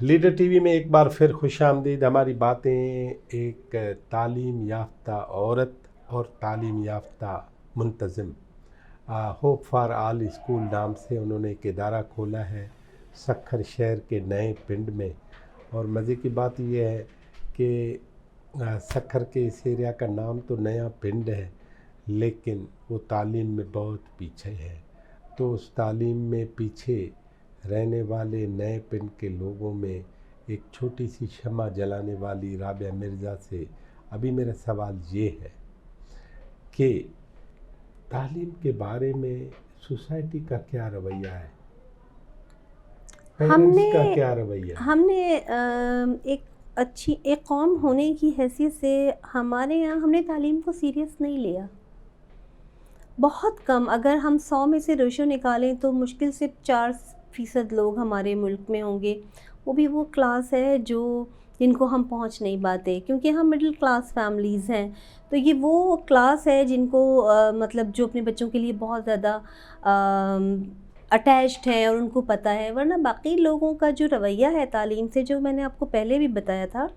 Leader TV में एक बार फिर खुशामदीद। हमारी बातें एक तालीम याफ्ता औरत और तालीम याफ्ता मुंतज़िम होप फॉर आल स्कूल नाम से उन्होंने एक इदारा खोला है सक्खर शहर के नए पिंड में। और मज़े की बात यह है कि सक्खर के इस एरिया का नाम तो नया पिंड है, लेकिन वो तालीम में बहुत पीछे है। तो उस तालीम में पीछे रहने वाले नए पिंड के लोगों में एक छोटी सी शम्मा जलाने वाली राबिया मिर्ज़ा से अभी मेरा सवाल ये है कि तालीम के बारे में सोसाइटी का क्या रवैया है, पेरेंट्स का क्या रवैया है? हमने एक कौम होने की हैसियत से हमारे यहाँ हमने तालीम को सीरियस नहीं लिया, बहुत कम। अगर हम 100 में से रेशो निकालें तो मुश्किल से 4% लोग हमारे मुल्क में होंगे, वो भी वो क्लास है जिनको हम पहुंच नहीं पाते, क्योंकि हम मिडिल क्लास फैमिलीज़ हैं। तो ये वो क्लास है जिनको मतलब जो अपने बच्चों के लिए बहुत ज़्यादा अटैच्ड है और उनको पता है। वरना बाकी लोगों का जो रवैया है तालीम से, जो मैंने आपको पहले भी बताया था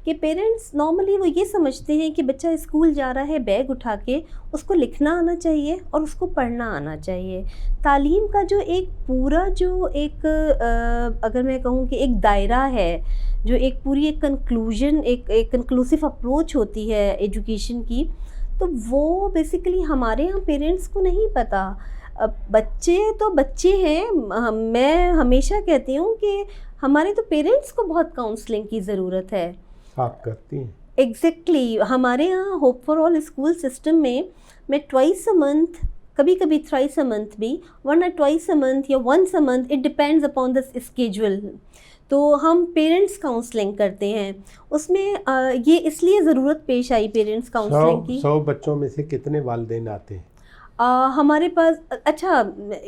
कि पेरेंट्स नॉर्मली वो ये समझते हैं कि बच्चा स्कूल जा रहा है बैग उठा के, उसको लिखना आना चाहिए और उसको पढ़ना आना चाहिए। तालीम का जो एक पूरा जो एक अगर मैं कहूँ कि एक दायरा है, जो एक पूरी एक कंक्लूजन एक कंक्लूसिव अप्रोच होती है एजुकेशन की, तो वो बेसिकली हमारे यहाँ पेरेंट्स को नहीं पता। बच्चे तो बच्चे हैं। मैं हमेशा कहती हूँ कि हमारे तो पेरेंट्स को बहुत काउंसलिंग की ज़रूरत है। आप करती हैं? एग्जैक्टली हमारे यहाँ hope for all school system में मैं ट्वाइस अ मंथ, कभी कभी थ्राइस अ मंथ भी, वरना ट्वाइस अ मंथ या once a month, it depends upon the schedule, तो हम पेरेंट्स काउंसलिंग करते हैं। उसमें ये इसलिए ज़रूरत पेश आई पेरेंट्स काउंसलिंग की। 100 बच्चों में से कितने वालिदैन आते हैं? हमारे पास अच्छा,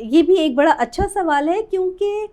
ये भी एक बड़ा अच्छा सवाल है, क्योंकि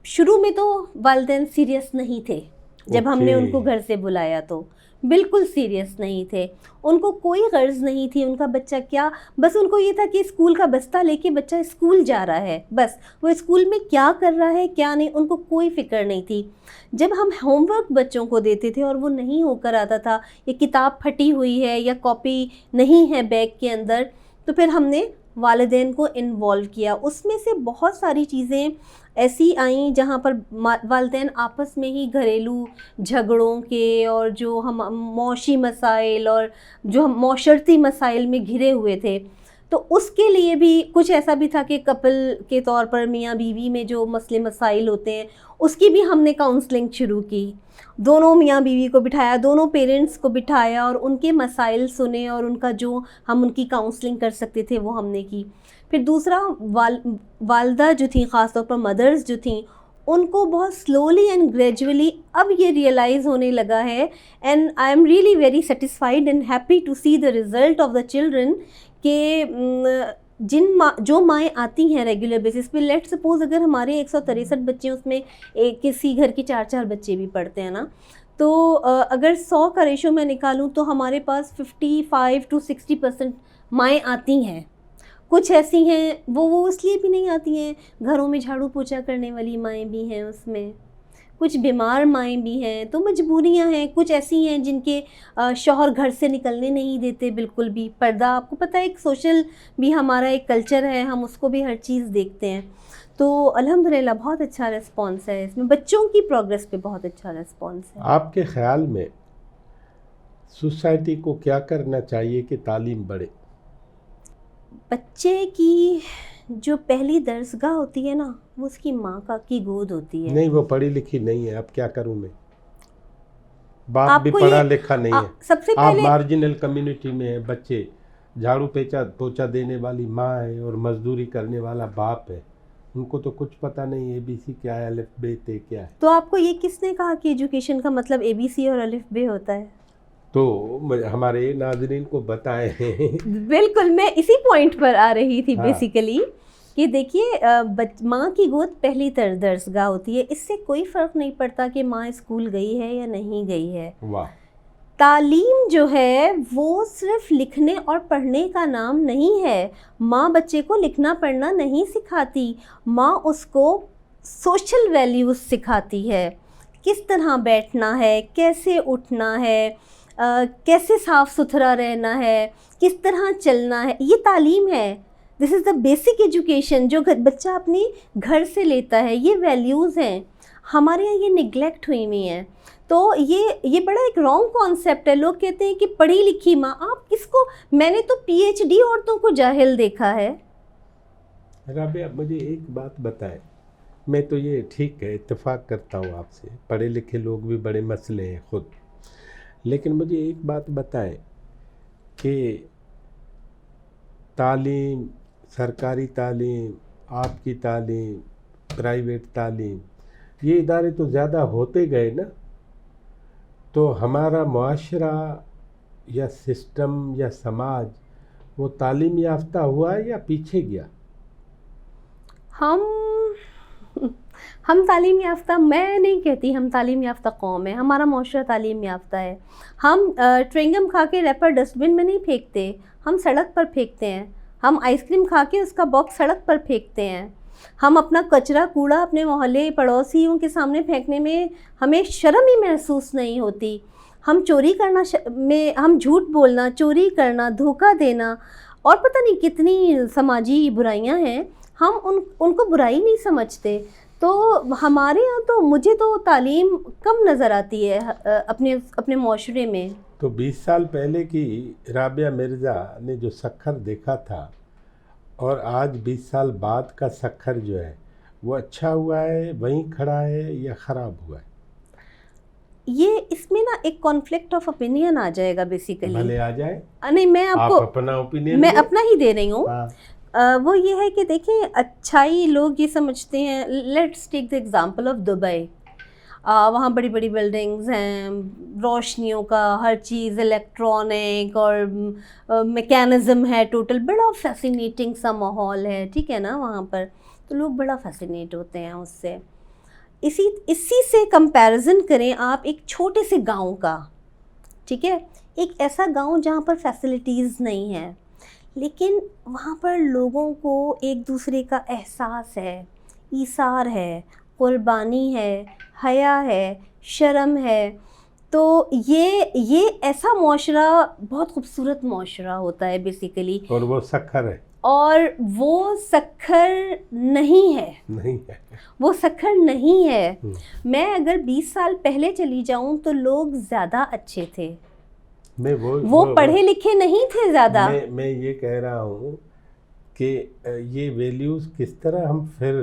शुरू में तो वालिदैन सीरियस नहीं थे। जब हमने उनको घर से बुलाया तो बिल्कुल सीरियस नहीं थे, उनको कोई गर्ज नहीं थी उनका बच्चा क्या, बस उनको ये था कि स्कूल का बस्ता लेके बच्चा स्कूल जा रहा है, बस वो स्कूल में क्या कर रहा है क्या नहीं उनको कोई फिक्र नहीं थी। जब हम होमवर्क बच्चों को देते थे और वो नहीं होकर आता था, या किताब फटी हुई है या कॉपी नहीं है बैग के अंदर, तो फिर हमने वालिदैन को इन्वॉल्व किया। उसमें से बहुत सारी चीज़ें ऐसी आई जहाँ पर वालिदैन आपस में ही घरेलू झगड़ों के और जो हम मौशी मसाइल और जो हम मौशरती मसाइल में घिरे हुए थे, तो उसके लिए भी कुछ ऐसा भी था कि कपल के तौर पर मियाँ बीवी में जो मसले मसाइल होते हैं उसकी भी हमने काउंसलिंग शुरू की। दोनों मियाँ बीवी को बिठाया, दोनों पेरेंट्स को बिठाया और उनके मसाइल सुने और उनका जो हम उनकी काउंसलिंग कर सकते थे वो हमने की। फिर दूसरा, वालदा जो थी, ख़ास तौर पर मदर्स जो थी, उनको बहुत स्लोली एंड ग्रेजुअली अब ये रियलाइज़ होने लगा है, and I am really very satisfied and happy to see the result of the children कि जो माएँ आती हैं रेगुलर बेसिस पे, लेट सपोज़ अगर हमारे 163 बच्चे, उसमें किसी घर के 4-4 बच्चे भी पढ़ते हैं ना, तो अगर 100 का रेशो मैं निकालूं तो हमारे पास 55 to 60% माएँ आती हैं। कुछ ऐसी हैं वो इसलिए भी नहीं आती हैं, घरों में झाड़ू पोछा करने वाली माएँ भी हैं उसमें, कुछ बीमार माएँ भी हैं, तो मजबूरियाँ हैं। कुछ ऐसी हैं जिनके शौहर घर से निकलने नहीं देते बिल्कुल भी। पर्दा, आपको पता है एक सोशल भी हमारा एक कल्चर है, हम उसको भी हर चीज़ देखते हैं। तो अल्हम्दुलिल्लाह बहुत अच्छा रिस्पॉन्स है इसमें, बच्चों की प्रोग्रेस पे बहुत अच्छा रिस्पॉन्स है। आपके ख्याल में सोसाइटी को क्या करना चाहिए कि तालीम बढ़े? बच्चे की जो पहली दरसगाह होती है ना, वो उसकी माँ की गोद होती है। नहीं, वो पढ़ी लिखी नहीं है, अब क्या करूं मैं? बाप भी पढ़ा लिखा नहीं है। सबसे आप पहले मार्जिनल कम्युनिटी में है, बच्चे, झाड़ू पोछा देने वाली माँ है और मजदूरी करने वाला बाप है, उनको तो कुछ पता नहीं ABC क्या है, अलिफ बे ते क्या है। तो आपको ये किसने कहा कि एजुकेशन का मतलब ABC और अलिफ बे होता है? तो हमारे नाज़रीन को बताएं। बिल्कुल, मैं इसी पॉइंट पर आ रही थी। हाँ। बेसिकली कि देखिए, माँ की गोद पहली दरसगाह होती है। इससे कोई फ़र्क नहीं पड़ता कि माँ स्कूल गई है या नहीं गई है। वाह। तालीम जो है वो सिर्फ लिखने और पढ़ने का नाम नहीं है। माँ बच्चे को लिखना पढ़ना नहीं सिखाती, माँ उसको सोशल वैल्यूज़ सिखाती है, किस तरह बैठना है, कैसे उठना है, कैसे साफ़ सुथरा रहना है, किस तरह चलना है, ये तालीम है। This is the basic education जो बच्चा अपनी घर से लेता है, ये वैल्यूज़ हैं। हमारे यहाँ ये निगलेक्ट हुई हुई हैं। तो ये बड़ा एक रॉन्ग कॉन्सेप्ट है। लोग कहते हैं कि पढ़ी लिखी माँ, आप किसको, मैंने तो पीएचडी औरतों को जाहिल देखा है। राबिया, मुझे एक बात बताएं, मैं तो ये ठीक है, इत्तेफाक करता हूँ आपसे, पढ़े लिखे लोग भी बड़े मसले हैं खुद, लेकिन मुझे एक बात बताएं कि तालीम, सरकारी तालीम, आपकी तालीम, प्राइवेट तालीम, ये इदारे तो ज़्यादा होते गए ना, तो हमारा मुआशरा या सिस्टम या समाज वो तालीम याफ्ता हुआ है या पीछे गया? हम तालीम याफ्ता, मैं नहीं कहती हम तालीम याफ्ता कौम है, हमारा मुआशरा तालीम याफ्ता है। हम च्युइंगम खा के रैपर डस्टबिन में नहीं फेंकते, हम सड़क पर फेंकते हैं। हम आइसक्रीम खा के उसका बॉक्स सड़क पर फेंकते हैं। हम अपना कचरा कूड़ा अपने मोहल्ले पड़ोसियों के सामने फेंकने में हमें शर्म ही महसूस नहीं होती। हम चोरी करना में, हम झूठ बोलना, चोरी करना, धोखा देना और पता नहीं कितनी समाजी बुराइयां हैं, हम उनको बुराई नहीं समझते। तो हमारे यहाँ तो मुझे तो तालीम कम नज़र आती है अपने मुआशरे में। तो 20 साल पहले की राबिया मिर्ज़ा ने जो सखर देखा था और आज 20 साल बाद का सखर जो है वो अच्छा हुआ है, वहीं खड़ा है, या ख़राब हुआ है? ये इसमें ना एक कॉन्फ्लिक्ट ऑफ ओपिनियन आ जाएगा बेसिकली। भले आ जाए, नहीं, मैं आपको आप अपना ओपिनियन, मैं अपना ही दे रही हूँ। हाँ। वो ये है कि देखें, अच्छाई लोग ये समझते हैं। Let's take the example of Dubai. वहाँ बड़ी बड़ी बिल्डिंग्स हैं, रोशनियों का हर चीज़, इलेक्ट्रॉनिक और मैकेनिज़्म है टोटल, बड़ा फैसिनेटिंग सा माहौल है, ठीक है ना वहाँ पर, तो लोग बड़ा फैसिनेट होते हैं उससे। इसी से कंपैरिजन करें आप एक छोटे से गांव का, ठीक है, एक ऐसा गांव जहाँ पर फैसिलिटीज़ नहीं है, लेकिन वहाँ पर लोगों को एक दूसरे का एहसास है, ईसार है, कुर्बानी है, हया है, शर्म है। तो ये ऐसा मुआशरा बहुत खूबसूरत मुआशरा होता है बेसिकली। और वो सखर है, और वो सखर नहीं है, वो सखर नहीं है। मैं अगर 20 साल पहले चली जाऊं तो लोग ज़्यादा अच्छे थे, वो पढ़े लिखे नहीं थे ज़्यादा। मैं ये कह रहा हूँ कि ये वैल्यूज़ किस तरह हम फिर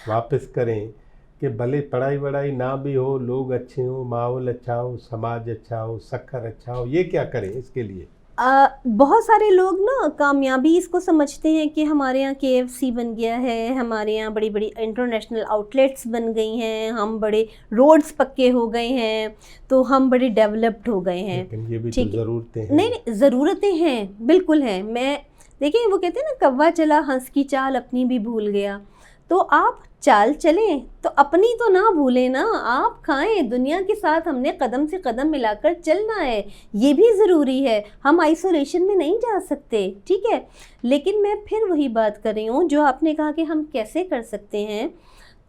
वापस करें कि भले पढ़ाई वढ़ाई ना भी हो, लोग अच्छे हो, माहौल अच्छा हो, समाज अच्छा हो, सखर अच्छा हो, ये क्या करें इसके लिए? बहुत सारे लोग ना कामयाबी इसको समझते हैं कि हमारे यहाँ KFC बन गया है, हमारे यहाँ बड़ी बड़ी इंटरनेशनल आउटलेट्स बन गई हैं, हम बड़े रोड्स पक्के हो गए हैं, तो हम बड़े डेवलप्ड हो गए हैं। लेकिन ये भी तो ज़रूरतें हैं। नहीं, ज़रूरतें हैं, बिल्कुल हैं। मैं देखिए, वो कहते हैं ना, कौवा चला हंस की चाल अपनी भी भूल गया। तो आप चाल चलें तो अपनी तो ना भूलें ना, आप खाएं, दुनिया के साथ हमने कदम से कदम मिलाकर चलना है, ये भी ज़रूरी है। हम आइसोलेशन में नहीं जा सकते, ठीक है। लेकिन मैं फिर वही बात कर रही हूँ जो आपने कहा कि हम कैसे कर सकते हैं।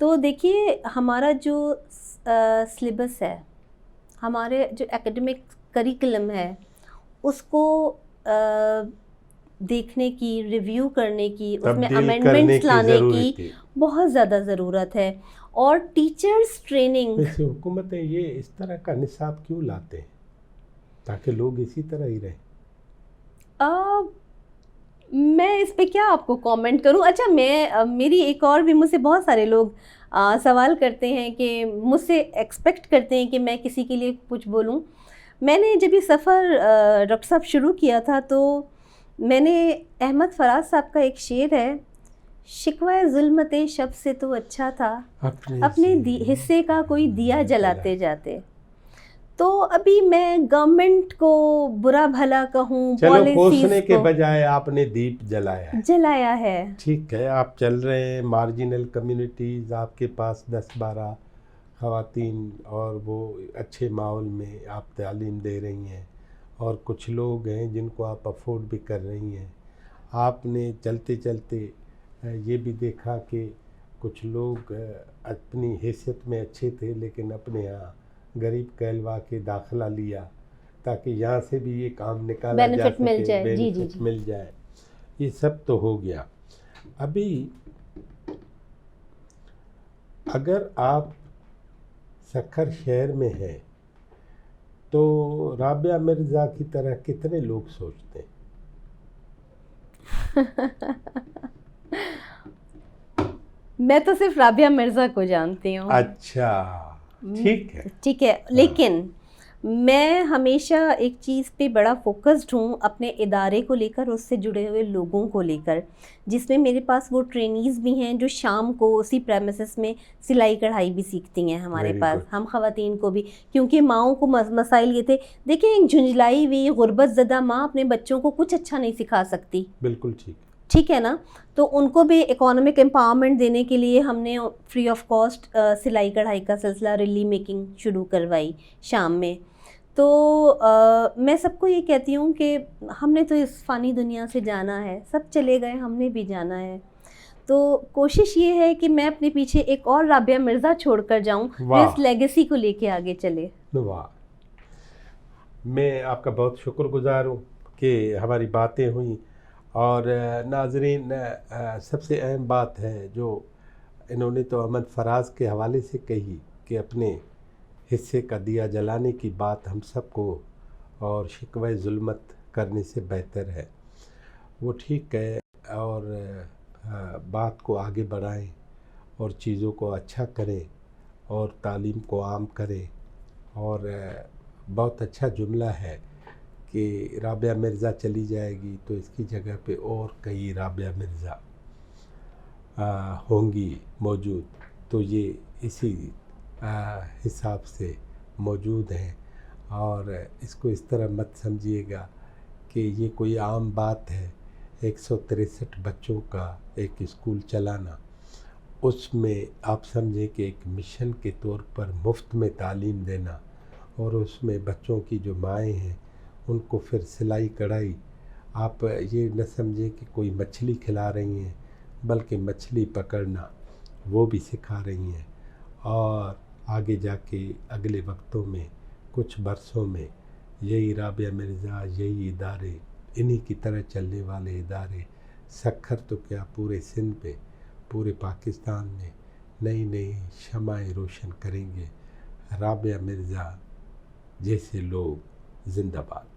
तो देखिए, हमारा जो सिलेबस है, हमारे जो एकेडमिक करिकुलम है, उसको देखने की, रिव्यू करने की, उसमें अमेंडमेंट्स लाने की बहुत ज़्यादा ज़रूरत है। और टीचर्स ट्रेनिंग, वैसे हुकूमतें ये इस तरह का निसाब क्यों लाते हैं ताकि लोग इसी तरह ही रहें? मैं इस पे क्या आपको कमेंट करूं। अच्छा, मेरी एक और भी, मुझसे बहुत सारे लोग सवाल करते हैं कि मुझसे एक्सपेक्ट करते हैं कि मैं किसी के लिए कुछ बोलूं। मैंने जब ये सफ़र डॉक्टर साहब शुरू किया था, तो मैंने अहमद फराज साहब का एक शेर है, शिकवा जुल्मते शब से तो अच्छा था अपने हिस्से का कोई दिया जलाते जाते। तो अभी मैं गवर्नमेंट को बुरा भला कहूँ, चलो, कोसने के बजाय आपने दीप जलाया है, ठीक है। आप चल रहे हैं, मार्जिनल कम्युनिटीज़, आपके पास 10-12 ख़वातीन और वो अच्छे माहौल में आप तालीम दे रही हैं, और कुछ लोग हैं जिनको आप अफोर्ड भी कर रही हैं। आपने चलते चलते ये भी देखा कि कुछ लोग अपनी हैसियत में अच्छे थे लेकिन अपने यहाँ गरीब कहलवा के दाखिला लिया ताकि यहाँ से भी ये काम निकाला जा बेनिफिट सके, मिल जाए। जी जी बेनिफिट जी। मिल जाए। ये सब तो हो गया। अभी अगर आप सक्खर शहर में हैं तो राबिया मिर्ज़ा की तरह कितने लोग सोचते हैं? मैं तो सिर्फ राबिया मिर्ज़ा को जानती हूँ। अच्छा, ठीक है। ठीक है, लेकिन मैं हमेशा एक चीज़ पे बड़ा फोकस्ड हूँ अपने इदारे को लेकर, उससे जुड़े हुए लोगों को लेकर, जिसमें मेरे पास वो ट्रेनीज़ भी हैं जो शाम को उसी प्रेमिसेस में सिलाई कढ़ाई भी सीखती हैं हमारे Very पास, good. हम ख़वातीन को भी, क्योंकि माँओं को मसाइल ये थे। देखिए, एक झुंझलाई हुई गुर्बत ज़दा माँ अपने बच्चों को कुछ अच्छा नहीं सिखा सकती, बिल्कुल ठीक। ठीक है ना। तो उनको भी इकोनॉमिक एम्पावरमेंट देने के लिए हमने फ्री ऑफ कॉस्ट सिलाई कढ़ाई का सिलसिला, रिली मेकिंग शुरू करवाई शाम में। तो मैं सबको ये कहती हूँ कि हमने तो इस फ़ानी दुनिया से जाना है, सब चले गए, हमने भी जाना है। तो कोशिश ये है कि मैं अपने पीछे एक और राबिया मिर्ज़ा छोड़ कर जाऊँ जो इस लेगेसी को लेके आगे चले। वाह, मैं आपका बहुत शुक्रगुजार हूँ कि हमारी बातें हुई। और नाज़रीन, सबसे अहम बात है जो इन्होंने तो अमन फराज के हवाले से कही कि अपने हिस्से का दिया जलाने की बात हम सबको और शिकवे जुल्मत करने से बेहतर है, वो ठीक है। और बात को आगे बढ़ाएं और चीज़ों को अच्छा करें और तालीम को आम करें। और बहुत अच्छा जुमला है कि राबिया मिर्ज़ा चली जाएगी तो इसकी जगह पे और कई राबिया मिर्ज़ा होंगी मौजूद। तो ये इसी हिसाब से मौजूद हैं। और इसको इस तरह मत समझिएगा कि ये कोई आम बात है। 163 बच्चों का एक स्कूल चलाना, उसमें आप समझें कि एक मिशन के तौर पर मुफ्त में तालीम देना, और उसमें बच्चों की जो माएँ हैं उनको फिर सिलाई कढ़ाई, आप ये न समझें कि कोई मछली खिला रही हैं, बल्कि मछली पकड़ना वो भी सिखा रही हैं। और आगे जाके अगले वक्तों में, कुछ बरसों में, यही राबिया मिर्ज़ा, यही इदारे, इन्हीं की तरह चलने वाले इदारे सक्खर तो क्या पूरे सिंध पे, पूरे पाकिस्तान में नई नई शमाएं रोशन करेंगे। राबिया मिर्ज़ा जैसे लोग जिंदाबाद।